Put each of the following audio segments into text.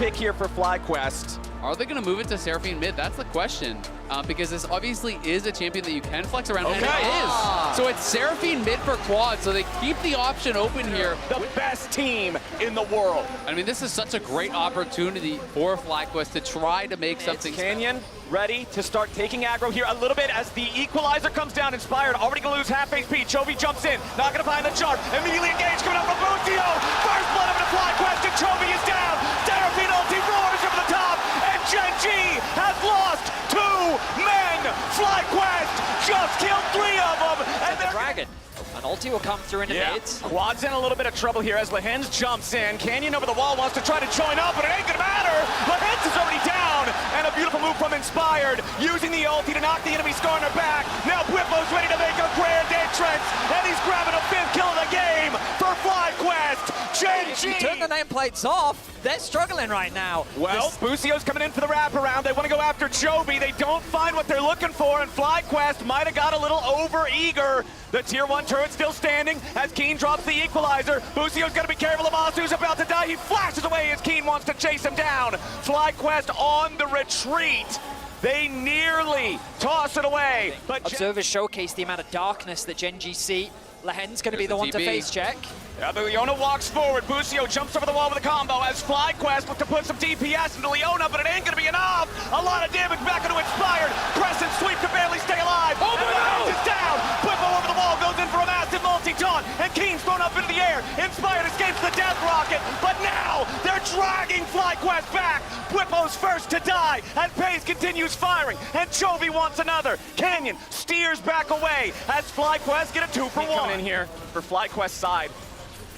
pick here for FlyQuest. Are they going to move it to Seraphine mid? That's the question. Because this obviously is a champion that you can flex around, and it is. So it's Seraphine mid for quad, so they keep the option open here. The best team in the world. I mean, this is such a great opportunity for FlyQuest to try to make something. Canyon ready to start taking aggro here a little bit as the equalizer comes down. Inspired, already going to lose half HP. Chovy jumps in, not going to find the charge. Immediately engaged, coming up from Bustio. First blood of the FlyQuest, and Chovy is down. Seraphine ulti roars over the top, and Gen G has lost 2 men. FlyQuest just killed 3 of them, and they're Dragon. An ulti will come through into mid. Quad's in a little bit of trouble here as Lehens jumps in. Canyon over the wall wants to try to join up, but it ain't gonna matter. Lehens is already down, and a beautiful move from Inspired, using the ulti to knock the enemy Skarner back. Now Bwippo's ready to make a grand entrance, and he's grabbing a 5th kill of the game for FlyQuest. Gen G. You turn the nameplates off, they're struggling right now. Well, Busio's coming in for the wraparound. They want to go after Chovy. They don't find what they're looking for, and FlyQuest might have got a little over-eager. The tier 1 turret still standing as Keen drops the equalizer. Busio's got to be careful. Amasu's about to die. He flashes away as Keen wants to chase him down. FlyQuest on the retreat. They nearly toss it away. But Observers showcase the amount of darkness that Gen G see. Lehen's going to be the one to face check. Yeah, the Leona walks forward. Busio jumps over the wall with a combo as FlyQuest looks to put some DPS into Leona, but it ain't gonna be enough. A lot of damage back into Inspired. Press and sweep to barely stay alive. Oh, no! Is down. Bwippo over the wall goes in for a massive multi-taunt, and Keen's thrown up into the air. Inspired escapes the death rocket, but now they're dragging FlyQuest back. Bwippo's first to die as Pace continues firing, and Chovy wants another. Canyon steers back away as FlyQuest get a 2 for 1. Coming in here for FlyQuest's side.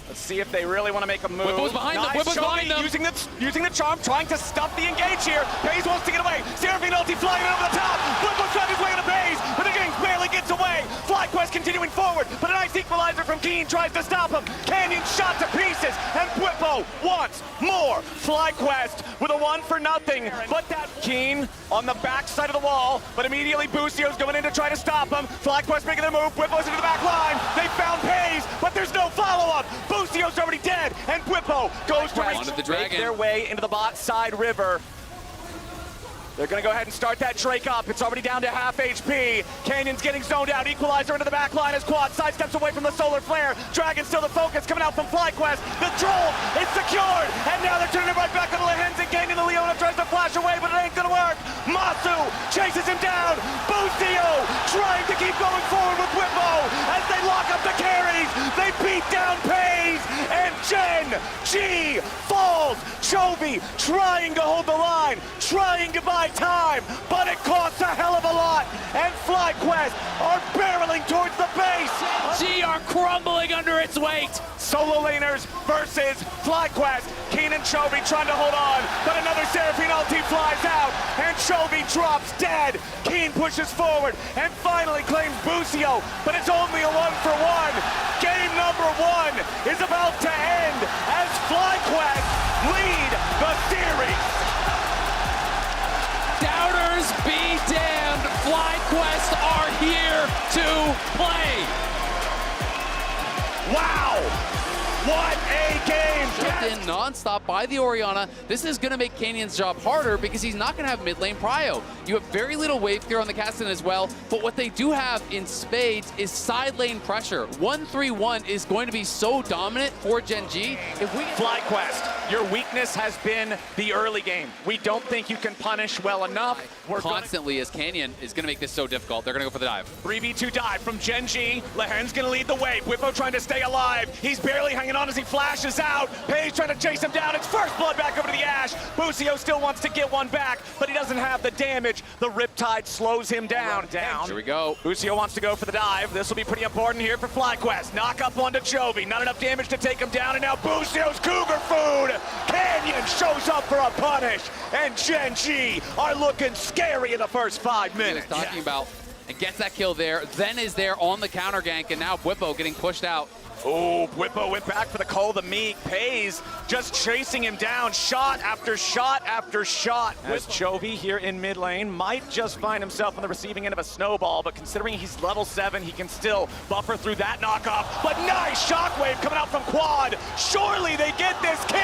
Let's see if they really want to make a move. Bwippo's behind them. Bwippo's behind them. Using the charm, trying to stuff the engage here. Pace wants to get away. Seraphine ulti flying over the top. Bwippo's trying his way into Pace, but the game barely gets away. FlyQuest continuing forward, but a nice equalizer from Keen tries to stop him. Canyon shot to pieces, and Bwippo wants more. FlyQuest with a 1-for-0, but that Keen on the back side of the wall, but immediately Busio's going in to try to stop him. FlyQuest making their move. Bwippo's into the back line. They found Pace, but there's no follow-up. Busio's already dead, and Bwippo goes to make their way into the bot side river. They're going to go ahead and start that Drake up. It's already down to half HP. Canyon's getting zoned out. Equalizer into the back line as Quad sidesteps away from the solar flare. Dragon's still the focus coming out from FlyQuest. The troll is secured, and now they're turning it right back on the Lehens and Canyon. The Leona tries to flash away, but it ain't going to work. Masu chases him down. Bustio trying to keep going forward with Bwippo as they lock up the carries. They beat down Paze, and Gen G falls. Chovy trying to hold the line, trying to buy time, but it costs a hell of a lot, and FlyQuest are barreling towards the base. G are crumbling under its weight. Solo laners versus FlyQuest. Keen and Chovy trying to hold on, but another Seraphine ulti flies out, and Chovy drops dead. Keen pushes forward and finally claims Busio, but it's only a 1-for-1. Game number 1 is about to end as FlyQuest lead the series. Doubters be damned, FlyQuest are here to play. Wow, what a game. Jumped in non-stop by the Orianna. This is going to make Canyon's job harder because he's not going to have mid lane prio. You have very little wave clear on the Castan as well, but what they do have in spades is side lane pressure. 1-3-1 is going to be so dominant for Gen G. If we FlyQuest, your weakness has been the early game. We don't think you can punish well enough. We're constantly, as Canyon is going to make this so difficult. They're going to go for the dive. 3v2 dive from Gen G. Lehen's going to lead the way. Bwippo trying to stay alive. He's barely hanging on as he flashes out. Paige trying to chase him down. It's first blood back over to the Ash. Busio still wants to get one back, but he doesn't have the damage. The Riptide slows him down. Here we go. Busio wants to go for the dive. This will be pretty important here for FlyQuest. Knock up onto Chovy. Not enough damage to take him down, and now Busio's Cougar Food. Canyon shows up for a punish, and Gen G are looking scary in the first 5 minutes. Talking about and gets that kill there, then is there on the counter gank, and now Bwippo getting pushed out. Oh, Whippo went back for the call the meek. Pays just chasing him down, shot after shot after shot. As Chovy here in mid lane might just find himself on the receiving end of a snowball, but considering he's level 7, he can still buffer through that knockoff. But nice shockwave coming out from Quad. Surely they get this kill.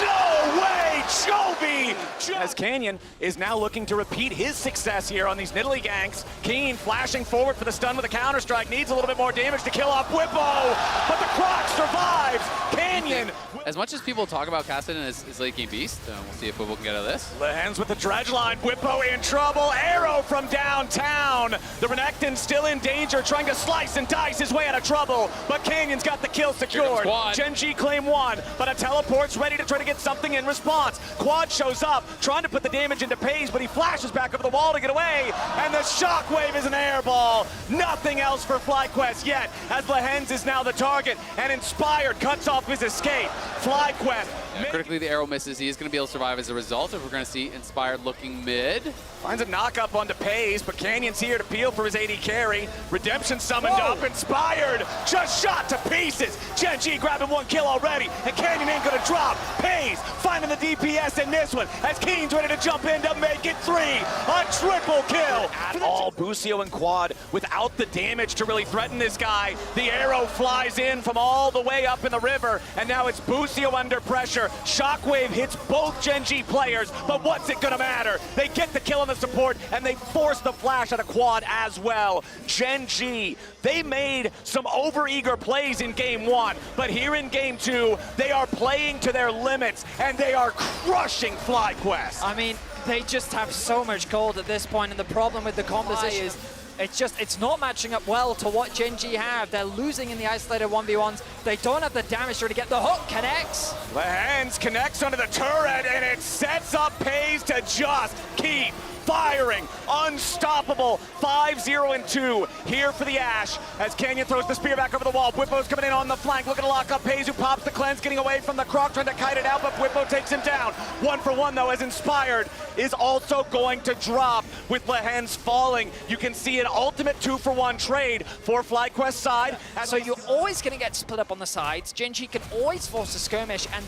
No way, Chovy! As Canyon is now looking to repeat his success here on these Nidalee ganks. Keen flashing forward for the stun with a counter-strike. Needs a little bit more damage to kill off Whippo, but the Croc survives. Canyon. As much as people talk about Cassidy as late game beast, we'll see if Whippo can get out of this. Lehens with the dredge line. Whippo in trouble. Arrow from downtown. The Renekton still in danger, trying to slice and dice his way out of trouble, but Canyon's got the kill secured. Gen.G claim 1, but a teleport's ready to try to get something in response. Quad shows up, trying to put the damage into Pays, but he flashes back over the wall to get away, and the shockwave is an airball. Nothing else for FlyQuest yet, as Lehens is now the target, and Inspired cuts off his escape. FlyQuest. Critically, the arrow misses. He is going to be able to survive as a result, if we're going to see Inspired looking mid. Finds a knock-up onto Pays, but Canyon's here to peel for his AD carry. Redemption summoned up. Inspired just shot to pieces. Gen.G grabbing 1 kill already, and Canyon ain't gonna drop. Pays finding the DPS in this one, as Keen's ready to jump in to make it 3. A triple kill. At all, Busio and Quad without the damage to really threaten this guy. The arrow flies in from all the way up in the river, and now it's Busio under pressure. Shockwave hits both Gen.G players, but what's it gonna matter? They get the kill on the support, and they force the flash out of Quad as well. Gen.G, they made some over-eager plays in game 1, but here in game 2, they are playing to their limits, and they are crushing FlyQuest. I mean, they just have so much gold at this point, and the problem with the composition is it's not matching up well to what Gen.G have. They're losing in the isolated 1v1s. They don't have the damage to get the hook. Connects. Lehens connects onto the turret, and it sets up Pays to just keep firing. Unstoppable. 5-0-2 here for the Ash, as Canyon throws the spear back over the wall. Whippo's coming in on the flank, looking to lock up Pays, who pops the cleanse, getting away from the Croc, trying to kite it out, but Whippo takes him down. 1 for 1 though, as Inspired is also going to drop with Lehens falling. You can see an ultimate 2 for 1 trade for FlyQuest side. So you're always going to get split up on the sides. Gen.G can always force a skirmish, and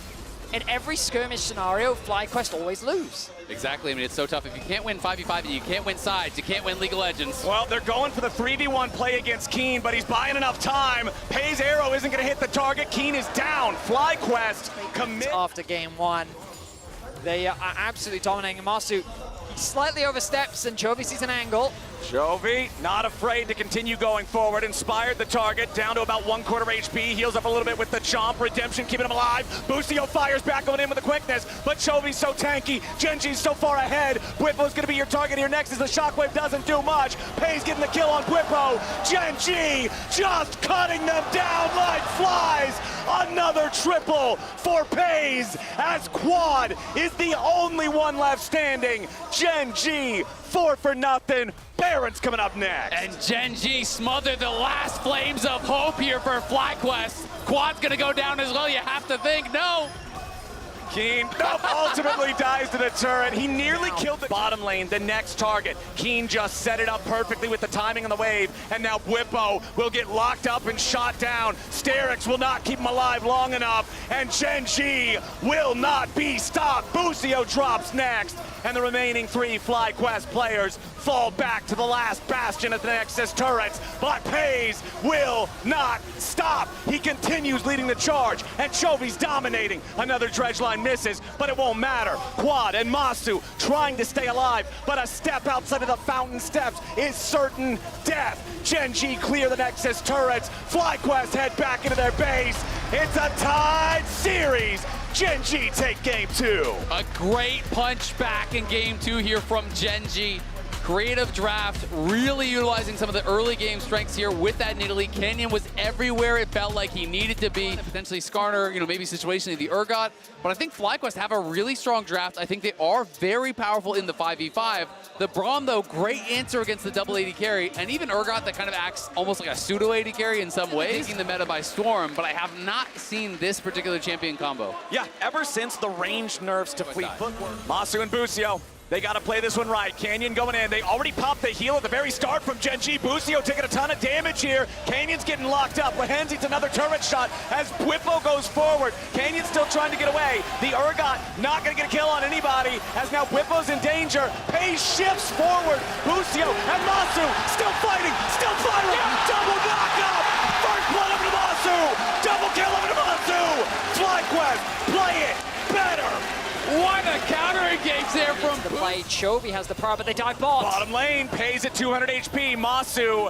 in every skirmish scenario, FlyQuest always lose. Exactly. I mean, it's so tough. If you can't win 5v5 and you can't win sides, you can't win League of Legends. Well, they're going for the 3v1 play against Keen, but he's buying enough time. Pays arrow isn't going to hit the target. Keen is down. FlyQuest commit. After game 1, they are absolutely dominating. Masu slightly oversteps, and Chovy sees an angle. Chovy not afraid to continue going forward. Inspired the target down to about 1/4 HP. Heals up a little bit with the chomp. Redemption keeping him alive. Busio fires back going in with the quickness, but Chovy's so tanky. Gen.G's so far ahead. Whippo's going to be your target here next, as the shockwave doesn't do much. Pays getting the kill on Whippo. Gen.G just cutting them down like flies. Another triple for Pays, as Quad is the only one left standing. Gen.G 4 for nothing. Baron's coming up next. And Gen.G smothered the last flames of hope here for FlyQuest. Quad's gonna go down as well, you have to think. No. Keen ultimately dies to the turret. He nearly killed the bottom lane, the next target. Keen just set it up perfectly with the timing on the wave, and now Whippo will get locked up and shot down. Sterix will not keep him alive long enough, and Gen.G will not be stopped. Busio drops next, and the remaining 3 FlyQuest players fall back to the last bastion of the Nexus turrets, but Pays will not stop. He continues leading the charge, and Chovy's dominating. Another dredge line misses, but it won't matter. Quad and Masu trying to stay alive, but a step outside of the fountain steps is certain death. Gen.G clear the Nexus turrets. FlyQuest head back into their base. It's a tied series. Gen.G take game 2. A great punch back in game 2 here from Gen.G. Creative draft, really utilizing some of the early game strengths here with that Nidalee. Canyon was everywhere it felt like he needed to be. Potentially Skarner, maybe situationally the Urgot. But I think FlyQuest have a really strong draft. I think they are very powerful in the 5v5. The Braum, though, great answer against the double AD carry. And even Urgot that kind of acts almost like a pseudo AD carry in some ways, taking the meta by storm. But I have not seen this particular champion combo. Yeah, ever since the range nerfs to fleet footwork. Masu and Busio They got to play this one right. Canyon going in. They already popped the heal at the very start from Gen G. Busio taking a ton of damage here. Canyon's getting locked up. Lahen's eats another turret shot as Bwipo goes forward. Canyon's still trying to get away. The Urgot not going to get a kill on anybody as now Bwipo's in danger. Pace shifts forward. Busio and Masu still fighting, still firing. Double knockup. First blood over to Masu. Double kill over to Masu. FlyQuest, play it better. What a counter engage there from The play, Chovy has the power, but they dive bot. Bottom lane, Pays at 200 HP. Masu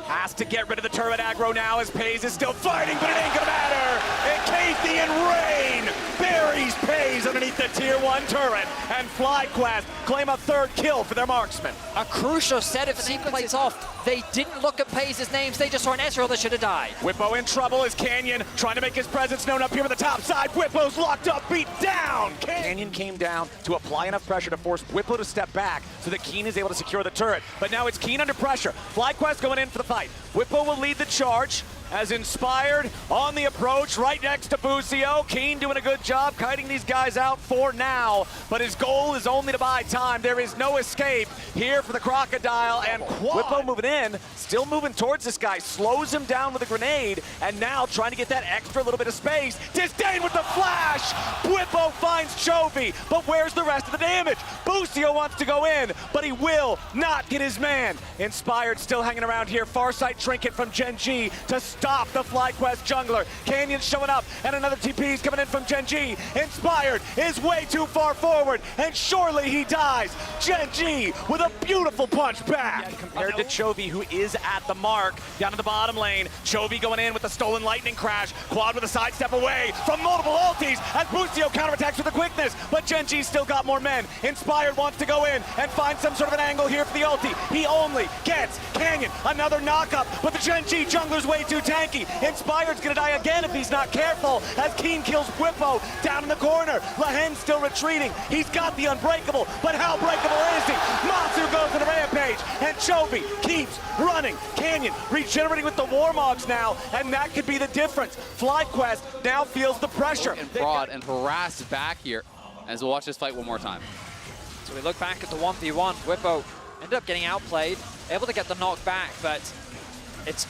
has to get rid of the turret aggro now as Pays is still fighting, but it ain't gonna matter. And Kathian Rain buries Pays underneath the tier 1 turret, and FlyQuest claim a 3rd kill for their marksman. A crucial set of sequences off. They didn't look at Pays' names, they just saw an Ezreal that should have died. Bwipo in trouble as Canyon trying to make his presence known up here on the top side. Bwipo's locked up, beat down. Canyon came down to apply enough pressure to force Bwipo to step back so that qu'une is able to secure the turret. But now it's qu'une under pressure. FlyQuest going in for the fight. Bwipo will lead the charge as Inspired on the approach right next to Busio. qu'une doing a good job kiting these guys out for now, but his goal is only to buy time. There is no escape here for the Crocodile, and Bwipo moving in, still moving towards this guy, slows him down with a grenade, and now trying to get that extra little bit of space. Disdain with the flash! Bwipo finds Chovy, but where's the rest of the damage? Busio wants to go in, but he will not get his man. Inspired still hanging around here. Farsight trinket from Gen G to stop the FlyQuest jungler. Canyon showing up, and another TP is coming in from Gen G. Inspired is way too far forward, and surely he dies. Gen G with a beautiful punch back. Compared to Chovy, who is at the mark, down to the bottom lane. Chovy going in with the stolen lightning crash. Quad with a sidestep away from multiple ultis as Busio counterattacks with the quickness, but Gen G still got more men. Inspired wants to go in and find some sort of an angle here for the ulti. He only gets Canyon. Another knockup, but the Gen G jungler's way too tanky. Inspired's gonna die again if he's not careful as qu'une kills Bwipo down in the corner. Lahen's still retreating. He's got the unbreakable, but how breakable is he? Masu goes on a rampage, and Chovy keeps running. Canyon regenerating with the Warmogs now, and that could be the difference. FlyQuest now feels the pressure. And fraud and harassed back here as we'll watch this fight one more time. So we look back at the 1v1. Bwipo ended up getting outplayed, able to get the knock back, but it's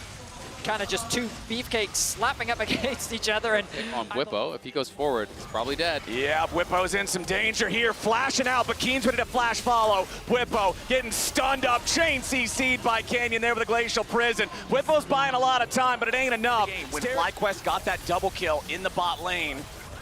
kind of just two beefcakes slapping up against each other. And on Bwipo, if he goes forward, he's probably dead. Yeah, Bwipo's in some danger here, flashing out, but qu'une's ready to flash follow. Bwipo getting stunned up, chain CC'd by Canyon there with a Glacial Prison. Bwipo's buying a lot of time, but it ain't enough. When FlyQuest got that double kill in the bot lane,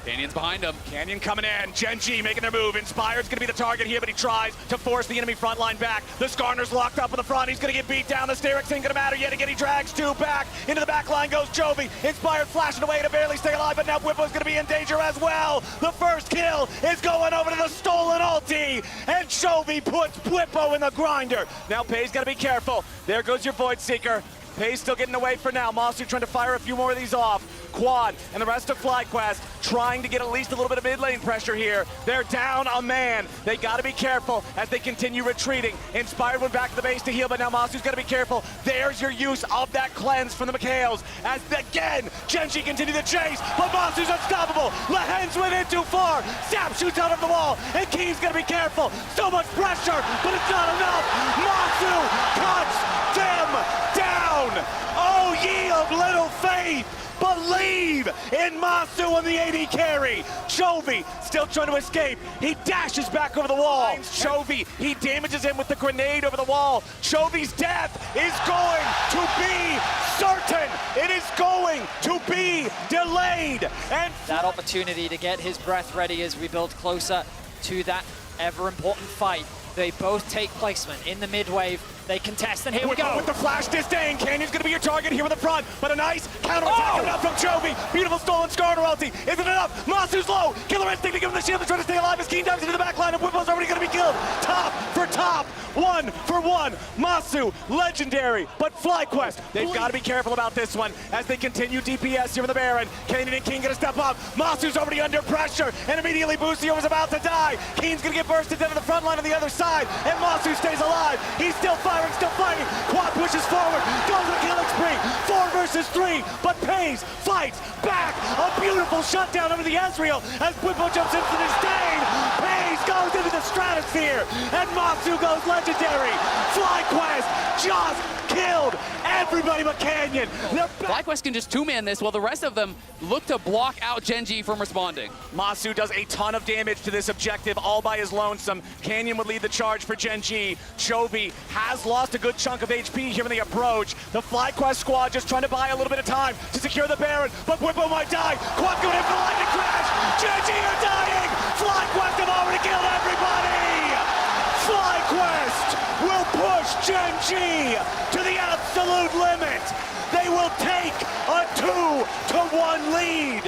Canyon's behind him. Canyon coming in, Gen G making their move. Inspired's gonna be the target here, but he tries to force the enemy front line back. The Skarner's locked up in the front, he's gonna get beat down. The Sterix ain't gonna matter yet again, he drags two back. Into the back line goes Chovy. Inspired flashing away to barely stay alive, but now Bwipo's gonna be in danger as well. The first kill is going over to the stolen ulti, and Chovy puts Bwipo in the grinder. Now Pay's gotta be careful. There goes your Void Seeker. Pay's still getting away for now. Masu trying to fire a few more of these off. Quad and the rest of FlyQuest trying to get at least a little bit of mid lane pressure here. They're down a man. They got to be careful as they continue retreating. Inspired went back to the base to heal, but now Masu's got to be careful. There's your use of that cleanse from the McHales. As again, Gen G continue the chase, but Masu's unstoppable. Lahen's went in too far. Sap shoots out of the wall, and qu'une's got to be careful. So much pressure, but it's not enough. Masu cuts them down. Oh, ye of little faith. Believe in Masu and the AD carry. Chovy still trying to escape. He dashes back over the wall. Chovy, he damages him with the grenade over the wall. Chovy's death is going to be certain. It is going to be delayed. And that opportunity to get his breath ready as we build closer to that ever important fight. They both take placement in the mid wave. They contest, and here we go. With the flash disdain, Canyon's gonna be your target here in the front, but a nice counter-attack coming up from Chovy. Beautiful stolen Skarner ulti. Isn't enough? Masu's low. Killer Instinct to give him the shield to try to stay alive as qu'une dives into the back line, and Bwipo's already gonna be killed. Top for top, 1 for 1. Masu, legendary, but FlyQuest, they've got to be careful about this one as they continue DPS here with the Baron. Canyon and qu'une gonna step up. Masu's already under pressure, and immediately Busio is about to die. qu'une's gonna get bursted into the front line on the other side, and Masu stays alive. He's still firing, still fighting. Quad pushes forward, goes on a killing spree. 4 versus versus 3, but Pays fights back. A beautiful shutdown over the Ezreal as Bwipo jumps into the disdain. Pays goes into the stratosphere, and Masu goes legendary. FlyQuest just killed everybody but Canyon. FlyQuest can just two-man this while the rest of them look to block out Gen G from responding. Masu does a ton of damage to this objective all by his lonesome. Canyon would lead the charge for Gen G. Chovy has lost a good chunk of HP here in the approach. The FlyQuest squad just trying to buy a little bit of time to secure the Baron, but Bwipo might die. Quad going in for the lightning crash. Gen G are dying. FlyQuest have already killed everybody. FlyQuest will push Gen G to the absolute limit. They will take a 2-1 lead.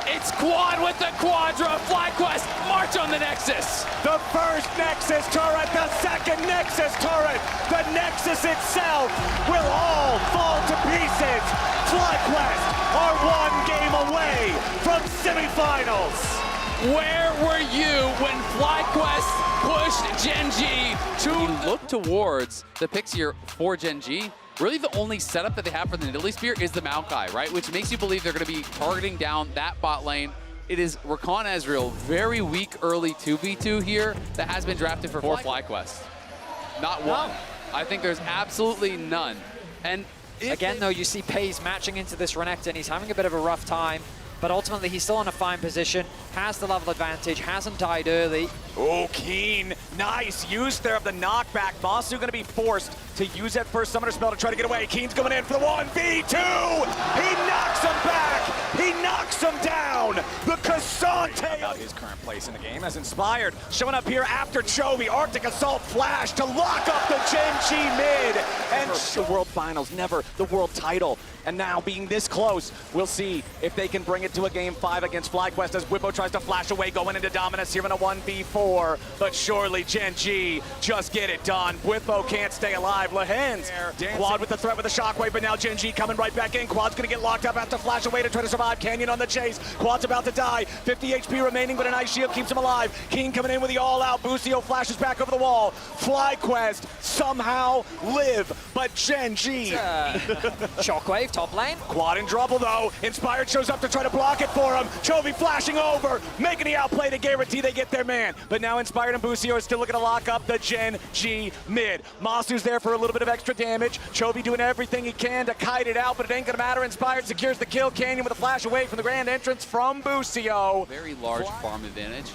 It's Quad with the Quadra. FlyQuest march on the Nexus. The first Nexus turret, the second Nexus turret, the Nexus itself will all fall to pieces. FlyQuest are one game away from semifinals. Where were you when FlyQuest pushed Gen G to... You look towards the picks here for Gen G. Really the only setup that they have for the Nidalee Spear is the Maokai, right? Which makes you believe they're going to be targeting down that bot lane. It is Rakan Ezreal, very weak early 2v2 here that has been drafted for FlyQuest. Not one. I think there's absolutely none. And again, though, you see Pays matching into this Renekton. He's having a bit of a rough time, but ultimately he's still in a fine position, has the level advantage, hasn't died early. Oh, Keen, nice use there of the knockback. Masu gonna be forced to use that first summoner spell to try to get away. Keen's going in for the 1v2. He knocks him back. He knocks him down. The Cassante about his current place in the game as Inspired showing up here after Chovy. Arctic Assault Flash to lock up the Gen G mid. And the World Finals, never the world title. And now being this close, we'll see if they can bring it to a game 5 against FlyQuest as Bwipo tries to flash away, going into Dominus here in a 1v4. But surely Gen G just get it done. Bwipo can't stay alive. Lahen's Quad with the threat with the shockwave, but now Gen G coming right back in. Quad's gonna get locked up, have to flash away to try to survive. Canyon on the chase. Quad's about to die. 50 HP remaining, but a nice shield keeps him alive. Keen coming in with the all-out. Busio flashes back over the wall. FlyQuest somehow live, but Gen G. Shockwave, top lane. Quad in trouble though. Inspired shows up to try to block it for him. Chovy flashing over, making the outplay to guarantee they get their man. But now Inspired and Busio are still looking to lock up the Gen G mid. Masu's there for a little bit of extra damage. Chovy doing everything he can to kite it out, but it ain't gonna matter. Inspired secures the kill. Canyon with a flash away from the grand entrance from Busio. Very large farm advantage.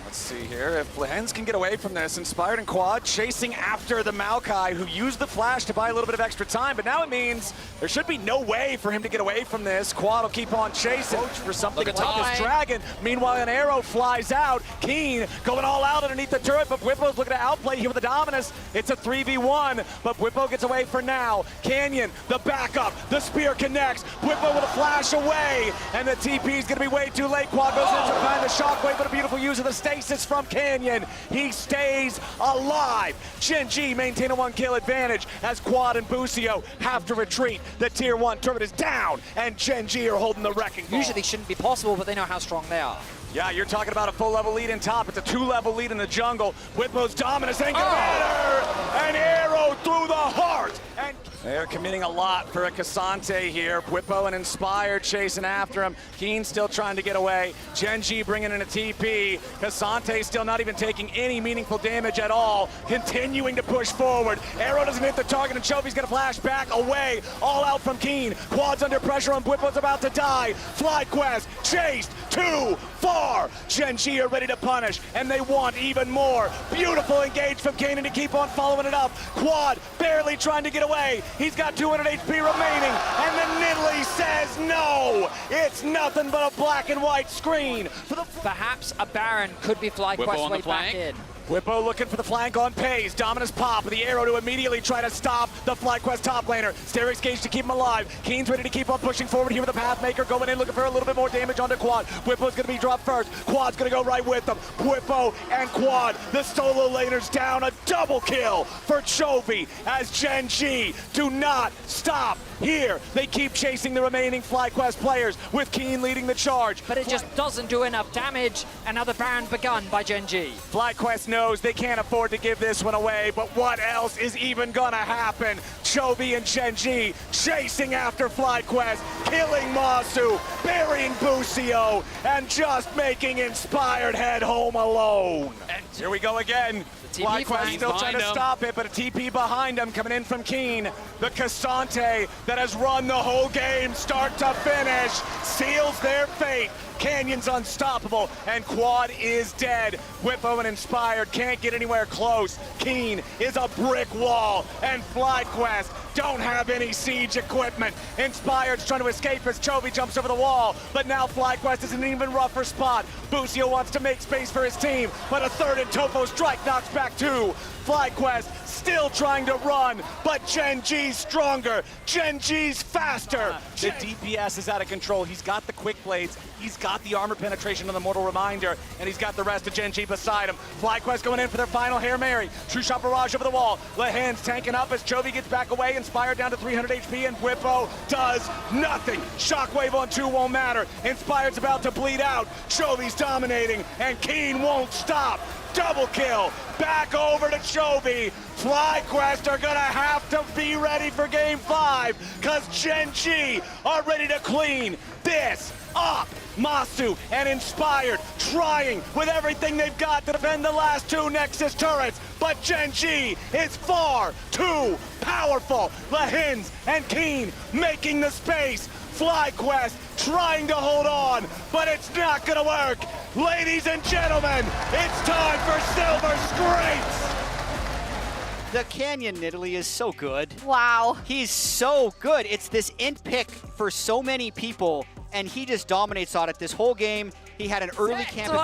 Let's see here if Lahen's can get away from this. Inspired and Quad chasing after the Maokai, who used the flash to buy a little bit of extra time, but now it means there should be no way for him to get away from this. Quad will keep on chasing for something like this dragon. Meanwhile, an arrow flies out. Keen going all out underneath the turret, but Bwipo's looking to outplay here with the Dominus. It's a 3v1, but Bwipo gets away for now. Canyon, the backup, the spear connects. Bwipo with a flash away, and the TP's gonna be way too late. Quad goes in to find the shockwave, but a beautiful use of the stasis from Canyon. He stays alive. Gen G maintain a 1-kill advantage as Quad and Busio have to retreat. The tier 1 turret is down, and Gen G are holding the wrecking ball. Usually shouldn't be possible, but they know how strong they are. Yeah, you're talking about a full level lead in top. It's a 2-level lead in the jungle. Bwipo's Dominus ain't gonna matter. An arrow through the heart. And they're committing a lot for a Cassante here. Bwipo and Inspired chasing after him. Keen still trying to get away. Gen G bringing in a TP. Cassante still not even taking any meaningful damage at all. Continuing to push forward. Arrow doesn't hit the target, and Chovy's gonna flash back away. All out from Keen. Quad's under pressure, and Bwipo's about to die. FlyQuest chased too far. Gen G are ready to punish, and they want even more. Beautiful engage from Kanan to keep on following it up. Quad barely trying to get away. He's got 200 HP remaining, and the Nidalee says no. It's nothing but a black and white screen. Perhaps a Baron could be FlyQuest's way back in. Bwipo looking for the flank on Pays. Dominus pop with the arrow to immediately try to stop the FlyQuest top laner. Sterix Gage to keep him alive. Keen's ready to keep on pushing forward here with the Pathmaker going in, looking for a little bit more damage onto Quad. Bwipo's going to be dropped first. Quad's going to go right with them. Bwipo and Quad, the solo laners down a Double kill for Chovy as Gen G do not stop here. They keep chasing the remaining FlyQuest players with qu'une leading the charge. But it just doesn't do enough damage. Another round begun by Gen G. FlyQuest knows they can't afford to give this one away, but what else is even gonna happen? Chovy and Gen G chasing after FlyQuest, killing Masu, burying Busio, and just making Inspired head home alone. And here we go again. FlyQuest still trying to stop it, but a TP behind him coming in from qu'une. The Cassante that has run the whole game start to finish seals their fate. Canyon's unstoppable, and Quad is dead. Whippo and Inspired can't get anywhere close. qu'une is a brick wall, and FlyQuest don't have any siege equipment. Inspired's trying to escape as Chovy jumps over the wall, but now FlyQuest is in an even rougher spot. Busio wants to make space for his team, but a third and Topo strike knocks back two. FlyQuest still trying to run, but Gen G's stronger. Gen G's faster. The DPS is out of control. He's got the quick blades. He's got the armor penetration on the Mortal Reminder, and he's got the rest of Gen G beside him. FlyQuest going in for their final Hail Mary. True Shot Barrage over the wall. Lehen's tanking up as Chovy gets back away. Inspired down to 300 HP, and Whippo does nothing. Shockwave on 2 won't matter. Inspired's about to bleed out. Chovy's dominating, and qu'une won't stop. Double kill, back over to Chovy. FlyQuest are gonna have to be ready for game 5, cause Gen G are ready to clean this up. Masu and Inspired trying with everything they've got to defend the last 2 Nexus turrets, but Gen G is far too powerful. Lehens and qu'une making the space. FlyQuest trying to hold on, but it's not gonna work. Ladies and gentlemen, it's time for Silver Scrapes. The Canyon Nidalee is so good. Wow. He's so good. It's this int pick for so many people, and he just dominates on it this whole game. He had an early camp.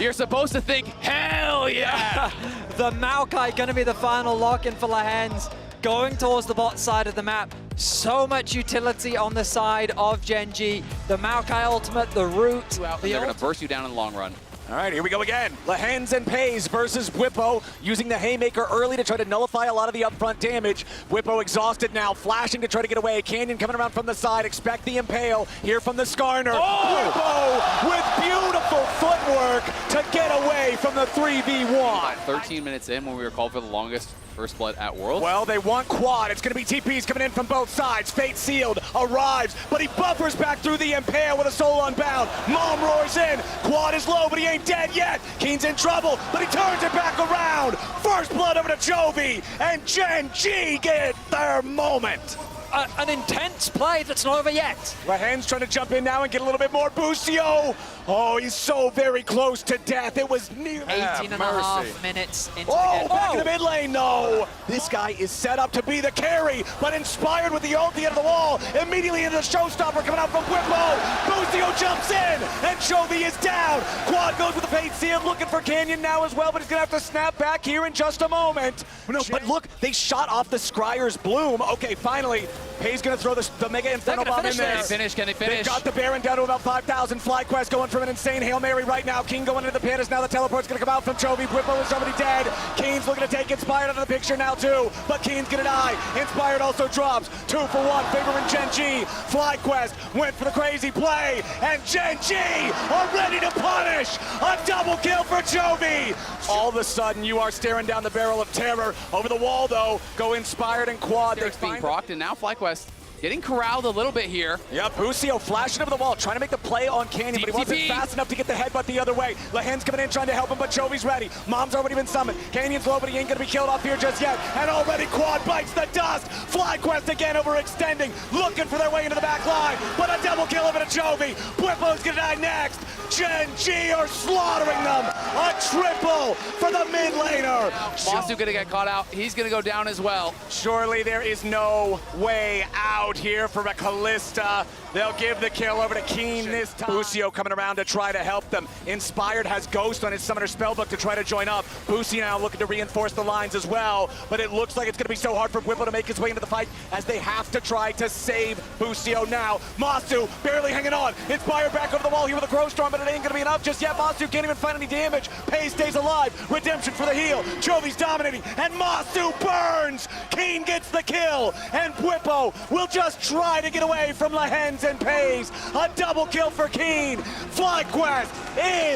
You're supposed to think, hell yeah! The Maokai gonna be the final lock-in for Lehens, going towards the bot side of the map. So much utility on the side of Gen G. The Maokai ultimate, the root. They're gonna burst you down in the long run. All right, here we go again. Lehens and Pays versus Whippo, using the Haymaker early to try to nullify a lot of the upfront damage. Whippo exhausted now, flashing to try to get away. Canyon coming around from the side, expect the Impale here from the Skarner. Whippo with beautiful footwork to get away from the 3v1. 13 minutes in when we were called for the longest first blood at Worlds. Well, they want Quad. It's going to be TPs coming in from both sides. Fate Sealed arrives, but he buffers back through the Impale with a Soul Unbound. Mom roars in. Quad is low, but he ain't dead yet. qu'une's in trouble, but he turns it back around. First blood over to Chovy, and Gen G get their moment. An intense play that's not over yet. Lehens trying to jump in now and get a little bit more. Busio. Oh, he's so very close to death. It was near 18 and a half minutes into the game. Back in the mid lane, no. This guy is set up to be the carry, but Inspired with the ult at the end of the wall. Immediately into the showstopper coming out from Whippo. Busio jumps in, and Chovy is down. Quad goes with the Fate Sealed, looking for Canyon now as well, but he's gonna have to snap back here in just a moment. No, but look, they shot off the Scryer's Bloom. Okay, finally, Pay's gonna throw the Mega Inferno Bomb in there. Can they finish? They've got the Baron down to about 5,000. FlyQuest going from an insane Hail Mary right now. qu'une going into the pit as now the teleport's gonna come out from Chovy. Whippo is already dead. qu'une's looking to take Inspired out of the picture now too, but qu'une's gonna die. Inspired also drops. 2 for 1, favoring Gen G. FlyQuest went for the crazy play, and Gen G are ready to punish. A double kill for Chovy. All of a sudden, you are staring down the barrel of terror. Over the wall though, go Inspired and Quad. They're being procced, and now FlyQuest getting corralled a little bit here. Yep, Busio flashing over the wall, trying to make the play on Canyon, but he wasn't fast enough to get the headbutt the other way. Lehen's coming in trying to help him, but Chovy's ready. Mom's already been summoned. Canyon's low, but he ain't gonna be killed off here just yet. And already Quad bites the dust. FlyQuest again overextending, looking for their way into the back line, but a double kill over to Chovy. Whippo's gonna die next. Gen G are slaughtering them. A triple for the mid laner. Masu gonna get caught out. He's gonna go down as well. Surely there is no way out here for a Callista. They'll give the kill over to qu'une this time. Busio coming around to try to help them. Inspired has Ghost on his Summoner Spellbook to try to join up. Busio now looking to reinforce the lines as well, but it looks like it's gonna be so hard for Whippo to make his way into the fight as they have to try to save Busio now. Masu barely hanging on. Inspired back over the wall here with a Crow Storm, but it ain't gonna be enough just yet. Masu can't even find any damage. Pei stays alive. Redemption for the heal. Jovi's dominating, and Masu burns. Keen gets the kill, and Bwipo will just try to get away from Lehens and Pei's. A double kill for Keen. FlyQuest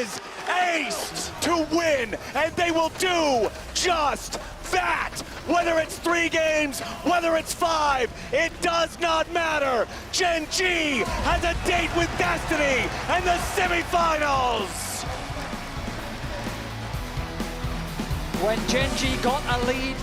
is aced to win, and they will do just that. Whether it's 3 games, whether it's 5, it does not matter. Gen G has a date with Destiny and the semifinals. When Gen G got a lead,